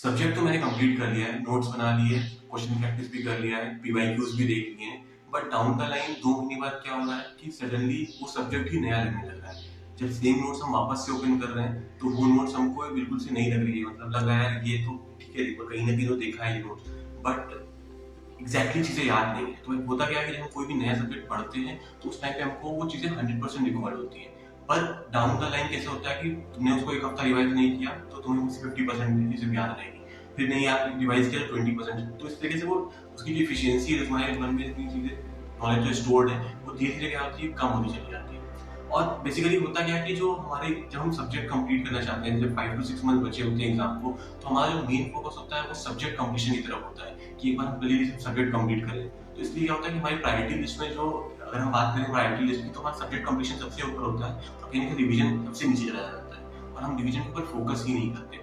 Subject तो मैंने complete कर लिया है, नोट्स बना लिए, क्वेश्चन प्रैक्टिस भी कर लिया है, पीवाईक्यूज भी देख लिए हैं। बट डाउन द लाइन 2 महीने बाद क्या हो रहा है कि सडनली वो सब्जेक्ट ही नया लगने लग रहा है। जब सेम नोट्स हम वापस से ओपन कर रहे हैं तो वो नोट्स हमको बिल्कुल से नहीं लग रही है, मतलब लग रहा है ये तो ठीक है, कहीं ना कहीं तो देखा है ये नोट्स, बट एग्जैक्टली चीजें याद नहीं है। तो होता क्या है कि जब हम कोई भी नया सब्जेक्ट पढ़ते हैं तो उस टाइम पे हमको वो चीजें 100% रिकॉर्ड होती है। पर डाउन द लाइन कैसे होता है कि तुमने उसको एक हफ्ता रिवाइज नहीं किया तो तुम्हें 50% चीजें याद रहेगी, फिर नहीं याद रिवाइज किया तो 20%। तो इस तरीके से वो उसकी जो इफिशियंसी है तुम्हारे मन में जितनी चीजें नॉलेज जो स्टोर्ड है वो धीरे धीरे क्या होती है, कम होती चली जाती है। और बेसिकली होता क्या है कि जो हमारे जब हम सब्जेक्ट कंप्लीट करना चाहते हैं, जब 5 to 6 मंथ बचे होते हैं एग्जाम को, तो हमारा जो मेन फोकस होता है वो सब्जेक्ट कंप्लीशन की तरफ होता है कि एक बार हम पहले सब्जेक्ट कंप्लीट करें। तो इसलिए क्या होता है कि हमारी प्रायोरिटी लिस्ट में जो, अगर हम बात करें प्रायोरिटी लिस्ट की, तो हमारा सब्जेक्ट कंप्लीशन सबसे ऊपर होता है और कहीं ना कहीं रिविजन सबसे नीचे चला जाता है और हम रिविजन के ऊपर फोकस ही नहीं करते।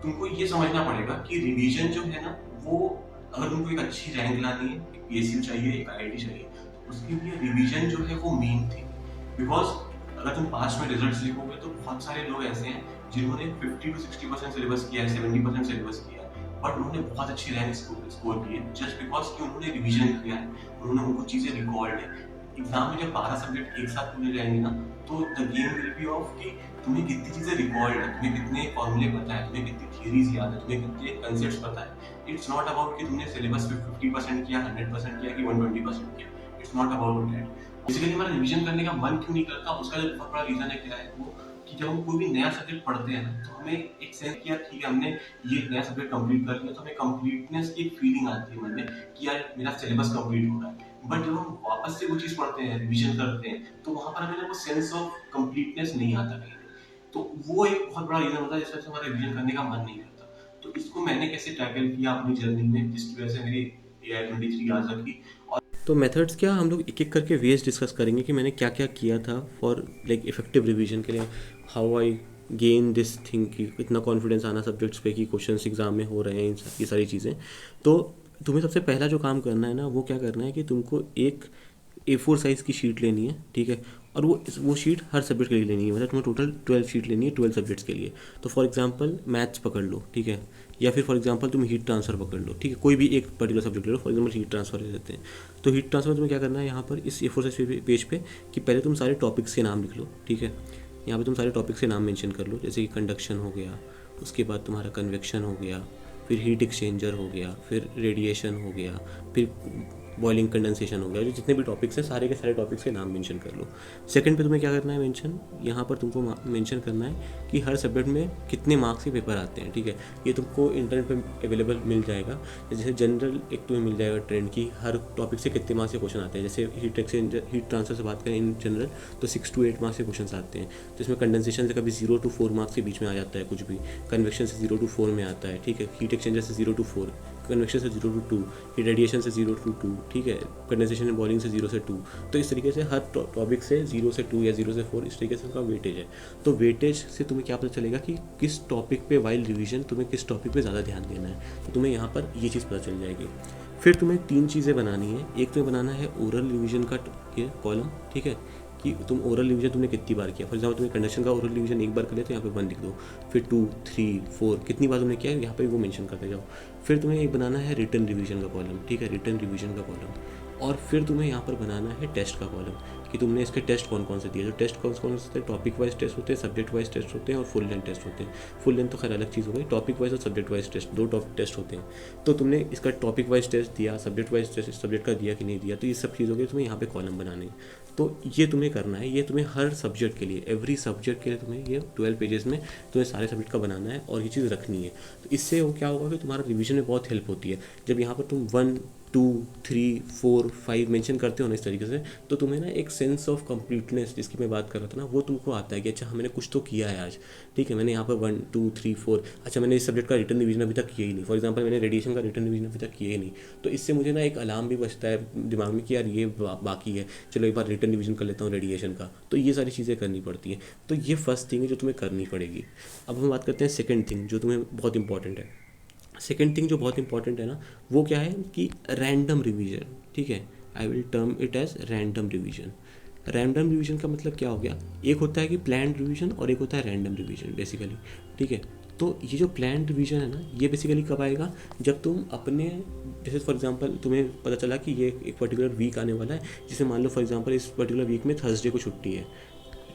तुमको ये समझना पड़ेगा कि रिवीजन जो है ना, वो अगर तुमको एक अच्छी रैंक लानी है, एक पीएसयू चाहिए, एक आईआईटी चाहिए, तो उसके लिए रिवीजन जो है वो मेन थी। बिकॉज अगर तुम पास में रिजल्ट्स लिखोगे तो बहुत सारे लोग ऐसे हैं जिन्होंने 50 to 60% सिलेबस किया है, 70% सिलेबस किया है, बट उन्होंने बहुत अच्छी रैंक स्कोर की है जस्ट बिकॉज कि उन्होंने रिवीजन किया है, उन्होंने उनको चीजें रिकॉर्ड है। एग्जाम में जब 12 सब्जेक्ट एक साथ पूरे जाएंगे ना, तो the game will be of कि तुम्हें कितनी चीजें रिकॉर्ड है, तुम्हें कितने फॉर्मूले पता है, तुम्हें कितनी थियरीज याद है, तुम्हें कितने कंसेप्ट पता है। इट्स नॉट अबाउट कि तुमने सिलेबस पे 50% किया, 100% किया कि 120% किया। It's not about that. Basically हमारा रिवीजन करने का मन क्यों नहीं करता, उसका जो बहुत बड़ा रीजन है क्या है वो, कि जब हम कोई भी नया सब्जेक्ट पढ़ते हैं ना, तो हमें एक सेंस किया ठीक है, हमने ये नया सब्जेक्ट कंप्लीट कर लिया तो हमें कंप्लीटनेस की एक फीलिंग आती है मन में कि यार मेरा सिलेबस कंप्लीट हो रहा है। बट जब हम वापस से वो चीज पढ़ते हैं, रिवीजन करते हैं, तो वहां पर हमें वो सेंस ऑफ कंप्लीटनेस नहीं आता कहीं। तो वो एक बहुत बड़ा रीजन होता है जिस वजह से हमारा रिवीजन करने का मन नहीं करता। तो इसको मैंने कैसे टैकल किया अपनी जर्नी में, जिसकी वजह से मेरी AI-23 आज रखी। तो मेथड्स क्या, हम लोग एक एक करके वेज डिस्कस करेंगे कि मैंने क्या क्या किया था फॉर लाइक इफेक्टिव रिवीजन के लिए, how I gain this thing कि इतना कॉन्फिडेंस आना सब्जेक्ट्स पे कि क्वेश्चंस एग्जाम में हो रहे हैं, ये सारी चीज़ें। तो तुम्हें सबसे पहला जो काम करना है ना, वो क्या करना है कि तुमको एक A4 साइज़ की शीट लेनी है, ठीक है। और वो शीट हर सब्जेक्ट के लिए लेनी है, मतलब तुम्हें टोटल 12 शीट लेनी है 12 सब्जेक्ट्स के लिए। तो फॉर एग्जांपल मैथ्स पकड़ लो, ठीक है, या फिर फॉर एग्जांपल तुम हीट ट्रांसफर पकड़ लो, ठीक है, कोई भी एक पर्टिकुलर सब्जेक्ट ले लो, फॉर एग्जांपल हीट ट्रांसफर ले लेते हैं। तो हीट ट्रांसफर तुम्हें क्या करना है यहाँ पर इस A4 साइज पेज पे, कि पहले तुम सारे टॉपिक्स के नाम लिख लो, ठीक है। यहाँ पे तुम सारे टॉपिक्स के नाम मेंशन कर लो, जैसे कि कंडक्शन हो गया, उसके बाद तुम्हारा कन्वेक्शन हो गया, फिर हीट एक्सचेंजर हो गया, फिर रेडिएशन हो गया, फिर बॉइलिंग कंडेंसेशन हो गया, जो जितने भी टॉपिक्स हैं सारे के सारे टॉपिक्स के नाम मेंशन कर लो। सेकंड पे तुम्हें क्या करना है मेंशन, यहाँ पर तुमको मेंशन करना है कि हर सब्जेक्ट में कितने मार्क्स के पेपर आते हैं, ठीक है। ये तुमको इंटरनेट पे अवेलेबल मिल जाएगा। जैसे जनरल एक तुम्हें मिल जाएगा ट्रेंड की हर टॉपिक से कितने मार्क्स के क्वेश्चन आते हैं। जैसे हीट एक्सचेंजर, हीट ट्रांसफर से बात करें इन जनरल, तो 6 to 8 मार्क्स के क्वेश्चन आते हैं। तो इसमें कंडेंसेशन से कभी 0 to 4 मार्क्स के बीच में आ जाता है कुछ भी, कन्वेक्शन से 0 to 4 में आता है, ठीक है, हीट एक्सचेंजर से 0 to 4, कन्वेक्शन से 0 to 2, रेडिएशन से 0 to 2, ठीक है, कंडेंसेशन एंड बॉइलिंग से 0 से 2। तो इस तरीके से हर टॉपिक से 0 से 2 या 0 से 4 इस तरीके से उसका वेटेज है। तो वेटेज से तुम्हें क्या पता चलेगा कि किस टॉपिक पे वाइल रिवीजन तुम्हें किस टॉपिक पे ज़्यादा ध्यान देना है, तो तुम्हें यहाँ पर ये चीज़ पता चल जाएगी। फिर तुम्हें 3 चीज़ें बनानी है। एक तुम्हें बनाना है ओरल रिवीजन का ये कॉलम, ठीक है, कि तुम ओरल रिवीजन तुमने कितनी बार किया। फॉर एग्जाम्पल तुम्हें कंडक्शन का ओरल रिवीजन एक बार कर लिया तो यहाँ पे 1 लिख दो, फिर 2, 3, 4 कितनी बार तुमने किया है यहाँ पे वो मेंशन करते जाओ। फिर तुम्हें एक बनाना है रिटर्न रिवीजन का कॉलम, ठीक है, रिटर्न रिवीजन का कॉलम। और फिर तुम्हें यहाँ पर बनाना है टेस्ट का कॉलम, कि तुमने इसके टेस्ट कौन कौन से दिए। जो टेस्ट कौन कौन से होते हैं, टॉपिक वाइज टेस्ट होते हैं, सब्जेक्ट वाइज टेस्ट होते हैं और फुल लेंथ टेस्ट होते हैं। फुल लेंथ तो खैर अलग चीज़ हो गई, टॉपिक वाइज और subject wise test, 2 topic test होते हैं। तो तुमने इसका टॉपिक वाइज टेस्ट दिया, सब्जेक्ट वाइज टेस्ट सब्जेक्ट का दिया कि नहीं दिया, तो ये सब चीज़ हो गई, तुम्हें यहाँ पे कॉलम बनाने हैं। तो ये तुम्हें करना है, ये तुम्हें हर सब्जेक्ट के लिए, एवरी सब्जेक्ट के लिए तुम्हें ये 12 पेजेस में तुम्हें सारे सब्जेक्ट का बनाना है और ये चीज़ रखनी है। तो इससे वो क्या होगा कि तुम्हारा रिवीजन में बहुत हेल्प होती है। जब यहाँ पर तुम 1, 2, 3, 4, 5 मेंशन करते हो ना इस तरीके से, तो तुम्हें ना एक सेंस ऑफ कंप्लीटनेस जिसकी मैं बात कर रहा था ना, वो तुमको आता है कि अच्छा मैंने कुछ तो किया है आज, ठीक है। मैंने यहाँ पर 1, 2, 3, 4, अच्छा मैंने इस सब्जेक्ट का रिटर्न रिवीजन अभी तक किया ही नहीं। फॉर एग्जांपल मैंने रेडिएशन का रिटर्न रिवीजन अभी तक किया ही नहीं। तो इससे मुझे ना एक अलार्म भी बचता है दिमाग में कि यार ये बाकी है, चलो एक बार रिटर्न रिवीजन कर लेता हूँ रेडिएशन का। तो ये सारी चीज़ें करनी पड़ती हैं। तो ये फर्स्ट थिंग है जो तुम्हें करनी पड़ेगी। अब हम बात करते हैं सेकेंड थिंग जो तुम्हें बहुत इंपॉर्टेंट है। सेकेंड थिंग जो बहुत इंपॉर्टेंट है ना, वो क्या है कि रैंडम रिवीजन, ठीक है। I will term it as random revision. Random revision का मतलब क्या हो गया, एक होता है कि प्लान्ड रिवीजन और एक होता है रैंडम रिवीजन बेसिकली, ठीक है। तो ये जो प्लान रिवीजन है ना, ये बेसिकली कब आएगा, जब तुम अपने, जैसे फॉर एग्जांपल तुम्हें पता चला कि ये एक पर्टिकुलर वीक आने वाला है, जिसे मान लो फॉर एग्जांपल इस पर्टिकुलर वीक में थर्सडे को छुट्टी है,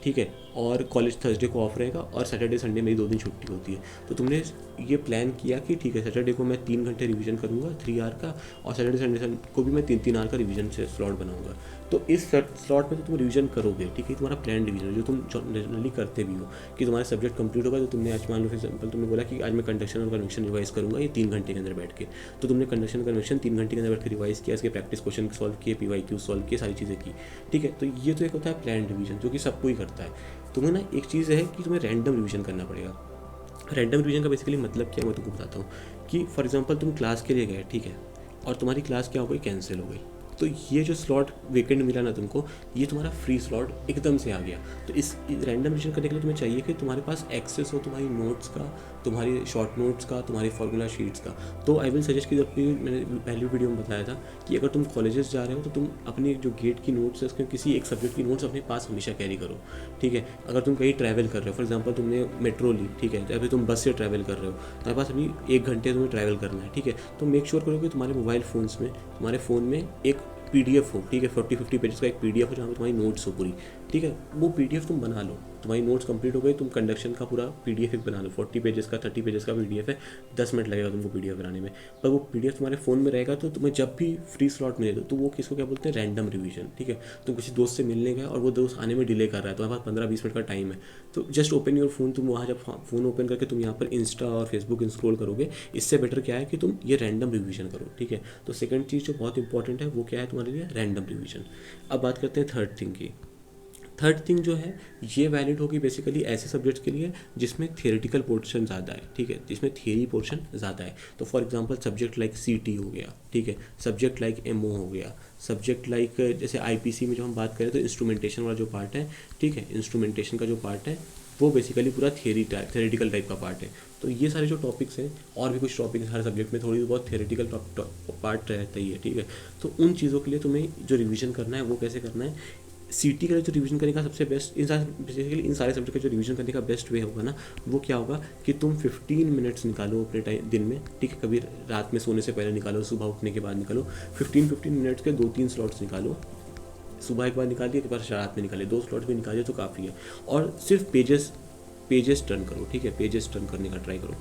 ठीक है, और कॉलेज थर्सडे को ऑफ रहेगा और सैटरडे संडे मेरी 2 दिन छुट्टी होती है। तो तुमने ये प्लान किया कि ठीक है, सैटरडे को मैं 3 घंटे रिवीजन करूँगा 3 आवर का, और सैटरडे संडे को भी मैं 3-3 आवर का रिवीजन से स्लॉट बनाऊंगा। तो इस स्लॉट में तो तुम रिवीजन करोगे, ठीक है, तुम्हारा प्लान रिवीजन है जो तुम जनरली करते भी हो कि तुम्हारा सब्जेक्ट कंप्लीट होगा। तो तुमने आज मान लो फॉर एग्जाम्पल तुमने बोला कि आज मैं कंडक्शन और कन्वेक्शन रिवाइज करूँगा ये 3 घंटे के अंदर बैठ के। तो तुमने कंडक्शन कन्वेक्शन 3 घंटे के अंदर बैठ के रिवाइज किया, इसके प्रैक्टिस क्वेश्चन सॉल्व किए, PYQ सॉल्व किए, सारी चीज़ें की, ठीक है। तो ये तो एक होता है प्लान रिवीजन जो कि सबको ही करता है। तुम्हें ना एक चीज़ है कि तुम्हें रैंडम रिवीजन करना पड़ेगा। रैंडम रिवीजन का बेसिकली मतलब क्या है मैं तुमको बताता हूँ कि फॉर एग्जांपल तुम क्लास के लिए गए, ठीक है, और तुम्हारी क्लास क्या हो गई, कैंसिल हो गई। तो ये जो स्लॉट वेकेंट मिला ना तुमको, ये तुम्हारा फ्री स्लॉट एकदम से आ गया। तो इस रैंडम रिवीजन करने के लिए तुम्हें चाहिए कि तुम्हारे पास एक्सेस हो तुम्हारी नोट्स का, तुम्हारी शॉर्ट नोट्स का, तुम्हारी फार्मूला शीट्स का। तो आई विल सजेस्ट कि जब मैंने पहली वीडियो में बताया था कि अगर तुम कॉलेजेस जा रहे हो तो तुम अपनी जो गेट की नोट्स है उसके किसी एक सब्जेक्ट की नोट्स अपने पास हमेशा कैरी करो, ठीक है। अगर तुम कहीं ट्रैवल कर रहे हो, फॉर एग्जाम्पल तुमने मेट्रो ली, ठीक है, अभी तुम बस से ट्रैवल कर रहे हो, तुम्हारे पास अभी 1 घंटे तुम्हें ट्रैवल करना है, ठीक है, तो मेक श्योर करो कि तुम्हारे मोबाइल फ़ोन्स में, तुम्हारे फ़ोन में एक PDF हो, ठीक है, 40-50 पेजेस का एक PDF हो जहाँ पे तुम्हारी नोट्स हो पूरी, ठीक है। वो PDF तुम बना लो, तुम्हारी नोट्स कंप्लीट हो गई, तुम कंडक्शन का पूरा PDF एक बना लो, 40 पेजेस का 30 पेजेस का PDF है, 10 मिनट लगेगा तुमको PDF बनाने में। पर वो PDF तुम्हारे फ़ोन में रहेगा, तो तुम्हें जब भी फ्री स्लॉट मिले तो वो किसको क्या बोलते हैं, रैंडम रिवीजन, ठीक है। तुम किसी दोस्त से मिलने गए और वो दोस्त आने में डिले कर रहा है, तुम्हारे पास 15-20 मिनट का टाइम है, तो जस्ट ओपन योर फोन, तुम वहाँ जब फ़ोन ओपन करके तुम यहाँ पर इंस्टा और फेसबुक इंस्क्रॉल करोगे, इससे बेटर क्या है कि तुम ये रैंडम रिवीजन करो, ठीक है। तो सेकंड चीज़ जो बहुत इंपॉर्टेंट है वो क्या है तुम्हारे लिए, रैंडम रिवीजन। अब बात करते हैं थर्ड थिंग की। थर्ड थिंग जो है ये वैलिड होगी बेसिकली ऐसे सब्जेक्ट्स के लिए जिसमें थियोरेटिकल पोर्शन ज़्यादा है, ठीक है, जिसमें थियरी पोर्शन ज़्यादा है। तो for example subject like CT हो गया, ठीक है, सब्जेक्ट लाइक MO हो गया, सब्जेक्ट लाइक जैसे IPC में जो हम बात करें तो इंस्ट्रूमेंटेशन वाला जो पार्ट है, ठीक है, इंस्ट्रूमेंटेशन का जो पार्ट है वो बेसिकली पूरा थियोरेटिकल टाइप का पार्ट है। तो ये सारे जो टॉपिक्स हैं, और भी कुछ टॉपिक्स हर सब्जेक्ट में थोड़ी बहुत थियोरेटिकल पार्ट रहता ही है, ठीक है। तो उन चीज़ों के लिए तुम्हें जो रिवीजन करना है वो कैसे करना है, CT का जो रिवीजन करने का सबसे बेस्ट, इन सारे सब्जेक्ट का जो रिवीजन करने का बेस्ट वे होगा ना, वो क्या होगा कि तुम 15 मिनट्स निकालो अपने टाइम दिन में, ठीक है, कभी रात में सोने से पहले निकालो, सुबह उठने के बाद निकालो, 15 मिनट्स के 2-3 स्लॉट्स निकालो, सुबह एक बार निकालिए, एक बार रात में निकालिए, 2 स्लॉट भी निकालिए तो काफ़ी है। और सिर्फ पेजेस टर्न करो, ठीक है, पेजेस टर्न करने का ट्राई करो।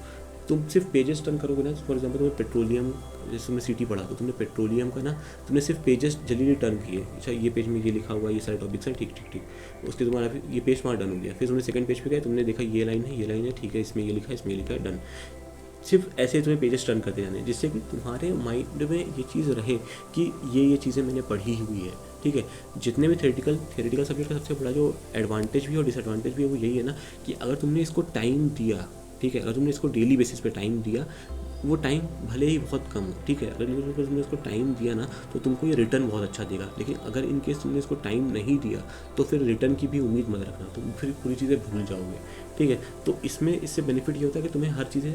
तुम सिर्फ पेजेस टर्न करोगे ना, फॉर एग्जांपल तुम्हें पेट्रोलियम, जैसे तुमने CT पढ़ा तो तुमने पेट्रोलियम का ना तुमने सिर्फ पेजेस जल्दी टर्न किए, अच्छा ये पेज में ये लिखा हुआ है, ये सारे टॉपिक्स हैं, ठीक ठीक ठीक, उसके तुम्हारा फिर ये पेज वहाँ डन हो गया। फिर तुमने सेकंड पेज पे गए, तुमने देखा ये लाइन है, ये लाइन है, ठीक है, इसमें ये लिखा है, इसमें ये लिखा है, डन। सिर्फ ऐसे तुम्हें पेजेस टर्न करते जाने, जिससे कि तुम्हारे माइंड में ये चीज़ रहे कि ये चीज़ें मैंने पढ़ी हुई है, ठीक है। जितने भी थ्योरेटिकल सब्जेक्ट का सबसे बड़ा जो एडवांटेज भी और डिसएडवांटेज भी है वो यही है ना कि अगर तुमने इसको टाइम दिया, ठीक है, अगर तुमने इसको डेली बेसिस पे टाइम दिया, वो टाइम भले ही बहुत कम हो, ठीक है, अगर तुमने इसको टाइम दिया ना तो तुमको ये रिटर्न बहुत अच्छा देगा। लेकिन अगर इनकेस तुमने इसको टाइम नहीं दिया तो फिर रिटर्न की भी उम्मीद मत रखना, तुम फिर पूरी चीज़ें भूल जाओगे, ठीक है। तो इससे बेनिफिट ये होता है कि तुम्हें हर चीज़ें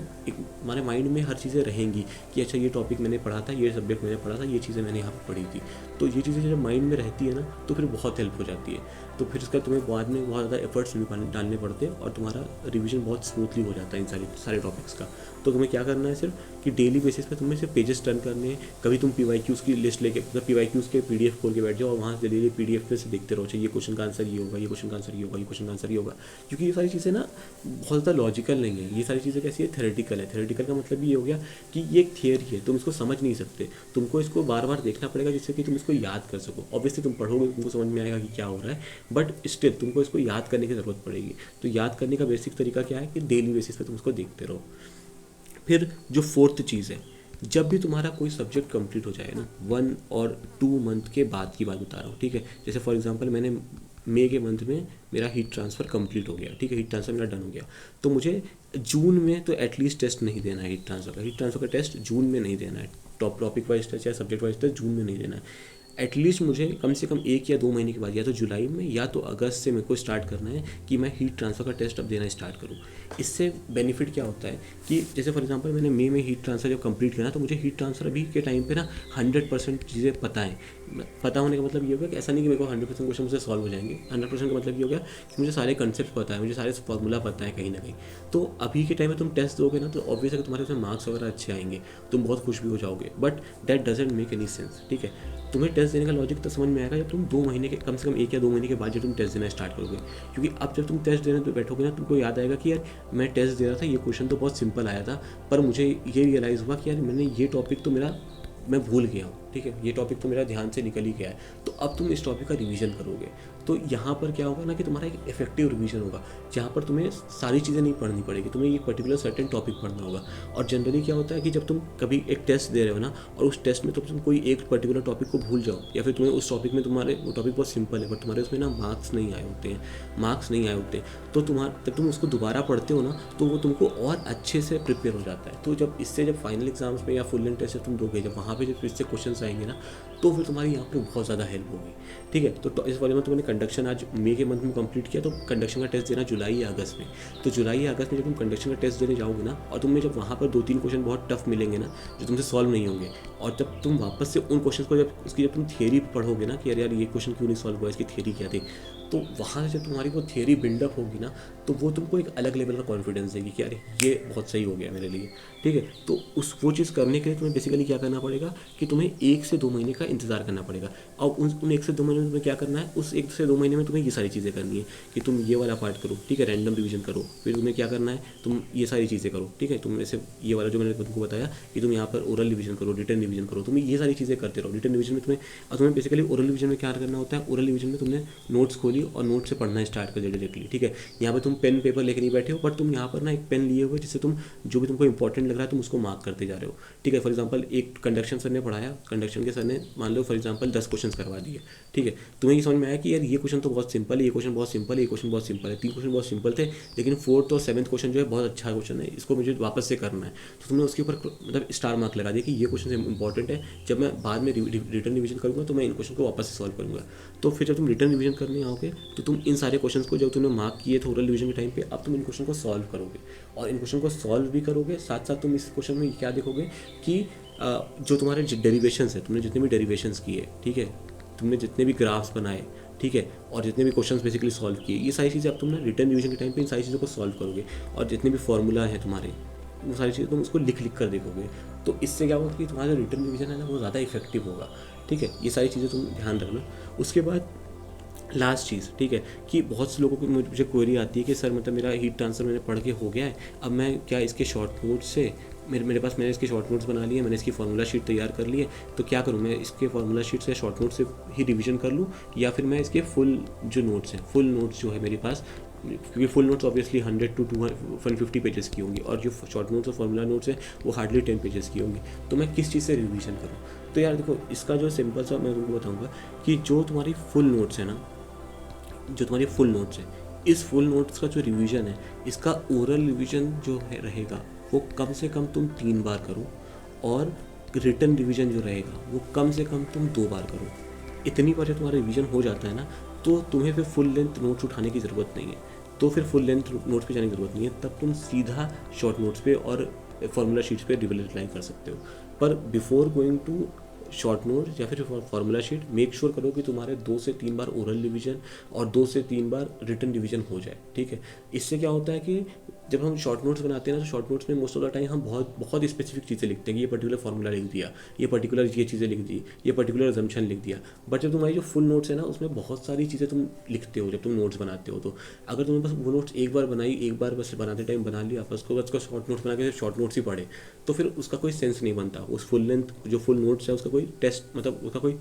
हमारे माइंड में हर चीज़ें रहेंगी कि अच्छा ये टॉपिक मैंने पढ़ा था, ये सब्जेक्ट मैंने पढ़ा था, ये चीज़ें मैंने यहाँ पर पढ़ी थी। तो ये चीज़ें जब माइंड में रहती है ना तो फिर बहुत हेल्प हो जाती है। तो फिर इसका तुम्हें बाद में बहुत ज़्यादा एफर्ट्स नहीं डालने पड़ते और तुम्हारा रिवीजन बहुत स्मूथली हो जाता है इन सारे टॉपिक्स का। तो तुम्हें क्या करना है सिर्फ कि डेली बेसिस पे तुम्हें सिर्फ पेजेस टर्न करने हैं। कभी तुम PYQs की लिस्ट लेके, मतलब PYQs के PDF खोल के बैठ जाओ और वहाँ से डेली PDF में से देखते रहो, चाहिए ये क्वेश्चन का आंसर ये होगा, ये क्वेश्चन का आंसर ये होगा, ये क्वेश्चन का आंसर ये होगा। क्योंकि ये सारी चीज़ें ना बहुत ज़्यादा लॉजिकल नहीं है, ये सारी चीज़ें कैसी है, थ्योरेटिकल है। थ्योरेटिकल का मतलब ये हो गया कि ये एक थियरी है, तुम इसको समझ नहीं सकते, तुमको इसको बार बार देखना पड़ेगा जिससे कि तुम इसको याद कर सको। ऑब्वियसली तुम पढ़ोगे तुमको समझ में आएगा कि क्या हो रहा है, बट स्टिल तुमको इसको याद करने की ज़रूरत पड़ेगी। तो याद करने का बेसिक तरीका क्या है कि डेली बेसिस पे तुम इसको देखते रहो। फिर जो फोर्थ चीज़ है, जब भी तुम्हारा कोई सब्जेक्ट कंप्लीट हो जाए ना, 1 और 2 मंथ के बाद की बात बता रहा हूँ, ठीक है। जैसे फॉर एग्जांपल मैंने मई के मंथ में मेरा हीट ट्रांसफ़र कंप्लीट हो गया, ठीक है, हीट ट्रांसफ़र मेरा डन हो गया, तो मुझे जून में तो एटलीस्ट टेस्ट नहीं देना है हीट ट्रांसफ़र का टेस्ट जून में नहीं देना है, टॉपिक वाइज टेस्ट या सब्जेक्ट वाइज टेस्ट जून में नहीं देना है। एटलीस्ट मुझे कम से कम 1 या 2 महीने के बाद, या तो जुलाई में या तो अगस्त से मेरे को स्टार्ट करना है कि मैं हीट ट्रांसफ़र का टेस्ट अब देना स्टार्ट करूँ। इससे बेनिफिट क्या होता है कि जैसे फॉर एग्जांपल मैंने मई में हीट ट्रांसफ़र जब कंप्लीट किया ना, तो मुझे हीट ट्रांसफ़र अभी के टाइम पे ना 100% चीज़ें पता है पता होने का मतलब ये हो गया कि ऐसा नहीं कि मेरे को 100% क्वेश्चन मुझसे सॉल्व हो जाएंगे। 100% का मतलब ये हो गया कि मुझे सारे कंसेप्ट पता है, मुझे सारे फार्मूला पता है कहीं ना कहीं। तो अभी के टाइम में तुम टेस्ट दोगे ना तो ऑब्वियस है कि तुम्हारे उसमें मार्क्स वगैरह अच्छे आएंगे, तुम बहुत खुश भी हो जाओगे, but that doesn't make any sense. ठीक है, तुम्हें टेस्ट देने का लॉजिक तो समझ में आएगा जब तुम 2 महीने के, कम से कम 1 या 2 महीने के बाद जब तुम टेस्ट देना स्टार्ट करोगे। क्योंकि अब जब तुम टेस्ट देने तो बैठोगे ना, तुमको याद आएगा कि यार मैं टेस्ट दे रहा था, ये क्वेश्चन तो बहुत सिंपल आया था, पर मुझे ये रियलाइज़ हुआ कि यार मैंने ये टॉपिक तो मेरा मैं भूल गया हूँ। ठीक है, ये टॉपिक तो मेरा ध्यान से निकल ही गया है। तो अब तुम इस टॉपिक का रिवीजन करोगे, तो यहाँ पर क्या होगा ना कि तुम्हारा एक इफेक्टिव रिवीजन होगा, जहाँ पर तुम्हें सारी चीज़ें नहीं पढ़नी पड़ेगी, तुम्हें ये पर्टिकुलर सर्टेन टॉपिक पढ़ना होगा। और जनरली क्या होता है कि जब तुम कभी एक टेस्ट दे रहे हो ना, और उस टेस्ट में तुम कोई एक पर्टिकुलर टॉपिक को भूल जाओ, या फिर तुम्हें उस टॉपिक में तुम्हारे वो टॉपिक बहुत सिंपल है, बट तुम्हारे उसमें ना मार्क्स नहीं आए होते, तो जब तुम उसको दोबारा पढ़ते हो ना, तो वो तुमको और अच्छे से प्रिपेयर हो जाता है। तो जब फाइनल एग्जाम्स में या फुल लेंथ टेस्ट तुम दोगे, जब वहाँ पे जब इससे क्वेश्चन आएंगे ना, तो फिर तुम्हारी यहाँ पे बहुत ज़्यादा हेल्प होगी। ठीक है, तो इस वाले में तुमने कंडक्शन आज मई के मंथ में कंप्लीट किया, तो कंडक्शन का टेस्ट देना जुलाई या अगस्त में। तो जुलाई या अगस्त में जब तुम कंडक्शन का टेस्ट देने जाओगे ना, और तुम्हें जब वहाँ पर 2-3 क्वेश्चन बहुत टफ मिलेंगे ना, जो तुमसे सॉल्व नहीं होंगे, और जब तुम वापस से उन क्वेश्चन को जब तुम थियरी पढ़ोगे ना कि यार ये क्वेश्चन क्यों नहीं सॉल्व हुआ, इसकी थियरी क्या थी, तो वहाँ से जब तुम्हारी वो थियरी बिल्डअप होगी ना, तो वो तुमको एक अलग लेवल का कॉन्फिडेंस देगी कि अरे ये बहुत सही हो गया मेरे लिए। ठीक है, तो वो चीज़ करने के लिए तुम्हें बेसिकली क्या करना पड़ेगा कि तुम्हें 1 से 2 महीने का इंतजार करना पड़ेगा। और उन 1 से 2 महीने में तुम्हें क्या करना है, उस 1 से 2 महीने में तुम्हें ये सारी चीज़ें करनी है कि तुम ये वाला पार्ट करो। ठीक है, रैंडम रिवीजन करो, फिर तुम्हें क्या करना है, तुम ये सारी चीज़ें करो। ठीक है, तुम ऐसे ये वाला जो मैंने तुमको बताया कि तुम यहाँ पर ओरल रिवीजन करो, रिटन रिवीजन करो, तुम ये सारी चीज़ें करते रहो। रिटन रिवीजन में तुम्हें बेसिकली ओरल रिवीजन में क्या करना होता है, ओरल रिवीजन में तुमने नोट्स खोली और नोट से पढ़ना स्टार्ट कर दिया डायरेक्टली। ठीक है, यहाँ पे तुम पेन पेपर लेके नहीं बैठे हो, बट तुम यहाँ पर ना एक पेन लिए हुए, जिससे तुम जो भी तुमको इंपॉर्टेंट लग रहा है तुम उसको मार्क करते जा रहे हो। ठीक है, फॉर एग्जांपल एक कंडक्शन सर ने पढ़ाया, कंडक्शन के सर ने मान लो फॉर एग्जांपल 10 क्वेश्चन करवा दिए। ठीक है, तुम्हें ये समझ में आया कि यार ये क्वेश्चन तो बहुत सिंपल है, ये क्वेश्चन बहुत सिंपल है, ये क्वेश्चन बहुत सिंपल है, 3 क्वेश्चन बहुत सिंपल थे, लेकिन 4th और 7th क्वेश्चन जो है बहुत अच्छा क्वेश्चन है, इसको मुझे वापस से करना है। तो तुमने उसके ऊपर मतलब स्टार मार्क लगा दिया कि ये क्वेश्चन इंपॉर्टेंट है, जब मैं बाद में रिटर्न रिवीजन करूँगा तो मैं इन क्वेश्चन को वापस से सॉल्व करूँगा। तो फिर जब तुम रिटर्न रिवीजन करने आओगे, तो तुम इन सारे क्वेश्चन को जो तुमने मार्क किए थे ओरल रिवीजन के टाइम पे, अब तुम इन क्वेश्चन को सॉल्व करोगे, और इन क्वेश्चन को सॉल्व भी करोगे, साथ साथ तुम इस क्वेश्चन में क्या देखोगे कि जो तुम्हारे डेरिवेशंस है, तुमने जितने भी डेरिवेशंस किए, ठीक है, तुमने जितने भी ग्राफ्स बनाए, ठीक है, और जितने भी क्वेश्चंस बेसिकली सॉल्व किए, ये सारी चीज़ें अब तुम ना रिटर्न रिवीजन के टाइम पे इन सारी चीज़ों को सॉल्व करोगे, और जितने भी फॉर्मूला हैं तुम्हारे, वो सारी चीज़ें तुम उसको लिख कर देखोगे। तो इससे क्या होगा कि तुम्हारा जो रिटर्न रिवीजन है ना, वो ज़्यादा इफेक्टिव होगा। ठीक है, ये सारी चीज़ें तुम ध्यान रखना। उसके बाद लास्ट चीज़, ठीक है, कि बहुत से लोगों की मुझे क्वेरी आती है कि सर मतलब मेरा हीट ट्रांसफर मैंने पढ़ के हो गया है, अब मैं क्या इसके शॉर्ट नोट्स से मैंने इसके शॉर्ट नोट्स बना लिए, मैंने इसकी फार्मूला शीट तैयार कर ली है, तो क्या करूँ, मैं इसके फार्मूला शीट से शॉर्ट नोट से ही रिवीजन कर लूँ, या फिर मैं इसके फुल जो नोट्स हैं, फुल नोट्स जो है मेरे पास, क्योंकि full notes obviously 100 to 150 pages की होंगी, और जो शॉर्ट नोट्स और फार्मूला नोट्स हैं वो हार्डली 10 पेजेस की होंगी, तो मैं किस चीज़ से रिवीजन करूँ। तो यार देखो, इसका जो सिंपल सा मैं तुमको बताऊँगा कि जो तुम्हारी फुल नोट्स है ना, जो तुम्हारी फुल नोट्स है, इस फुल नोट्स का जो रिवीजन है, इसका ओरल रिवीजन जो है रहेगा, वो कम से कम तुम 3 बार करो, और रिटन रिवीजन जो रहेगा वो कम से कम तुम 2 बार करो। इतनी बार जब तुम्हारा रिवीजन हो जाता है ना, तो तुम्हें फिर फुल लेंथ नोट्स उठाने की ज़रूरत नहीं है, तो फिर फुल लेंथ नोट्स पे जाने की ज़रूरत नहीं है, तब तुम सीधा शॉर्ट नोट्स पे और फार्मूला शीट्स पे रिप्लाई कर सकते हो। पर before going to short note या फिर फार्मूला शीट, मेक श्योर करो कि तुम्हारे 2 से 3 बार ओरल रिवीजन और 2 से 3 बार रिटन रिवीजन हो जाए। ठीक है, इससे क्या होता है कि जब हम शॉर्ट नोट्स बनाते हैं ना, तो शॉर्ट नोट्स में मोस्ट ऑफ द टाइम हम बहुत स्पेसिफिक चीज़ें लिखते हैं कि ये पर्टिकुलर फार्मूला लिख दिया, ये पर्टिकुलर ये चीज़ें लिख दी, ये पर्टिकुलर अजम्पशन लिख दिया। बट जब तुम्हारी जो फुल नोट्स है ना, उसमें बहुत सारी चीज़ें तुम लिखते हो जब तुम नोट्स बनाते हो। तो अगर तुमने बस वो नोट्स एक बार बनाई, एक बार बस बनाते टाइम बना लिया, बस उसको शॉर्ट नोट्स बना के शॉर्ट नोट्स ही पढ़े, तो फिर उसका कोई सेंस नहीं बनता। उस फुल लेंथ जो फुल नोट्स है उसका कोई टेस्ट मतलब उसका कोई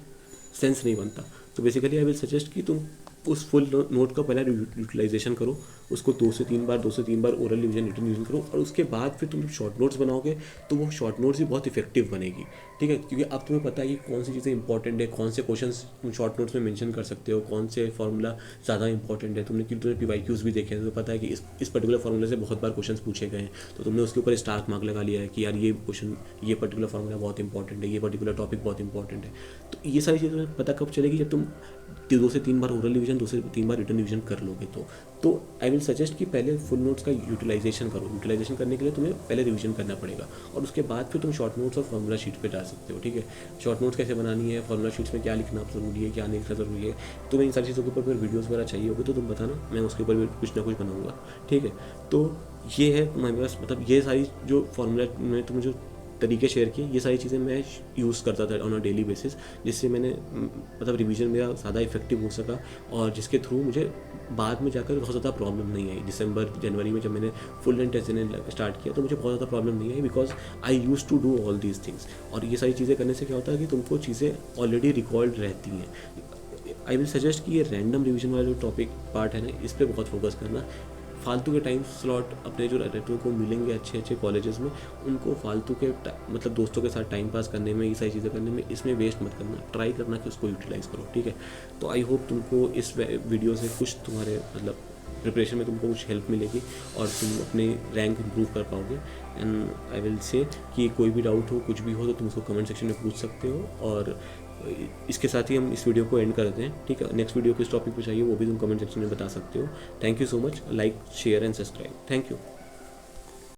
सेंस नहीं बनता। तो बेसिकली आई विल सजेस्ट कि तुम उस फुल नोट का पहले यूटिलाइजेशन करो, उसको 2 से 3 बार ओरल रिवीजन रिटन रिवीजन करो, और उसके बाद फिर तुम शॉर्ट नोट्स बनाओगे तो वो शॉर्ट नोट्स भी बहुत इफेक्टिव बनेगी। ठीक है, क्योंकि अब तुम्हें पता है कि कौन सी चीज़ें इंपॉर्टेंट है, कौन से क्वेश्चंस तुम शॉर्ट नोट्स में मेंशन कर सकते हो, कौन से फार्मूला ज़्यादा इंपॉर्टेंट है। तुमने PYQs भी देखे हैं, तो पता है कि इस पर्टिकुलर फार्मूले से बहुत बार क्वेश्चन पूछे गए हैं, तो तुमने उसके ऊपर स्टार मार्क लगा लिया है कि यार ये क्वेश्चन, ये पर्टिकुलर फार्मूला बहुत इंपॉर्टेंट है, ये पर्टिकुलर टॉपिक बहुत इंपॉर्टेंट है। तो ये सारी चीज़ें पता कब चलेगी, जब तुम 2 से 3 बार ओरल रिवीजन, 2 से 3 बार रिटन रिवीजन कर लोगे तो आई विल सजेस्ट कि पहले फुल नोट्स का यूटिलाइजेशन करो। यूटिलाइजेशन करने के लिए तुम्हें पहले रिवीजन करना पड़ेगा, और उसके बाद फिर तुम शॉर्ट नोट्स और फार्मूला शीट पे जा सकते हो, ठीक है। शॉर्ट नोट्स कैसे बनानी है, फार्मूला शीट्स में क्या लिखना ज़रूरी है, क्या नहीं लिखना ज़रूरी है, तुम्हें इन सारी चीज़ों के ऊपर फिर वीडियोज़ वगैरह चाहिए होगी तो तुम बताना, मैं उसके ऊपर भी कुछ ना कुछ बनाऊँगा, ठीक है। तो ये है तुम्हारे पास, मतलब ये सारी जो फार्मूला में तुम्हें जो तरीके शेयर किए, ये सारी चीज़ें मैं यूज़ करता था ऑन अ डेली बेसिस, जिससे मैंने मतलब रिवीजन मेरा ज़्यादा इफेक्टिव हो सका, और जिसके थ्रू मुझे बाद में जाकर बहुत ज़्यादा प्रॉब्लम नहीं आई। दिसंबर जनवरी में जब मैंने फुल एंड टेस्ट देने स्टार्ट किया तो मुझे बहुत ज़्यादा प्रॉब्लम नहीं आई, because I use to do all these things. और ये सारी चीज़ें करने से क्या होता है कि तुमको चीज़ें ऑलरेडी रिकॉर्ड रहती हैं। आई विल सजेस्ट कि ये रैंडम रिवीजन वाला जो टॉपिक पार्ट है ना, इस पर बहुत फोकस करना। फालतू के टाइम स्लॉट अपने जो रिलेटिव को मिलेंगे अच्छे अच्छे कॉलेजेस में, उनको फालतू के मतलब दोस्तों के साथ टाइम पास करने में, ये सारी चीज़ें करने में, इसमें वेस्ट मत करना, ट्राई करना कि उसको यूटिलाइज़ करो, ठीक है। तो आई होप तुमको इस वीडियो से कुछ तुम्हारे मतलब प्रिपरेशन में तुमको कुछ हेल्प मिलेगी और तुम अपने रैंक इंप्रूव कर पाओगे। एंड आई विल से कि कोई भी डाउट हो, कुछ भी हो, तो तुम उसको कमेंट सेक्शन में पूछ सकते हो। और इसके साथ ही हम इस वीडियो को एंड करते हैं, ठीक है। नेक्स्ट वीडियो किस टॉपिक पे चाहिए वो भी तुम कमेंट सेक्शन में बता सकते हो। Thank you so much. Like, share and subscribe. Thank you.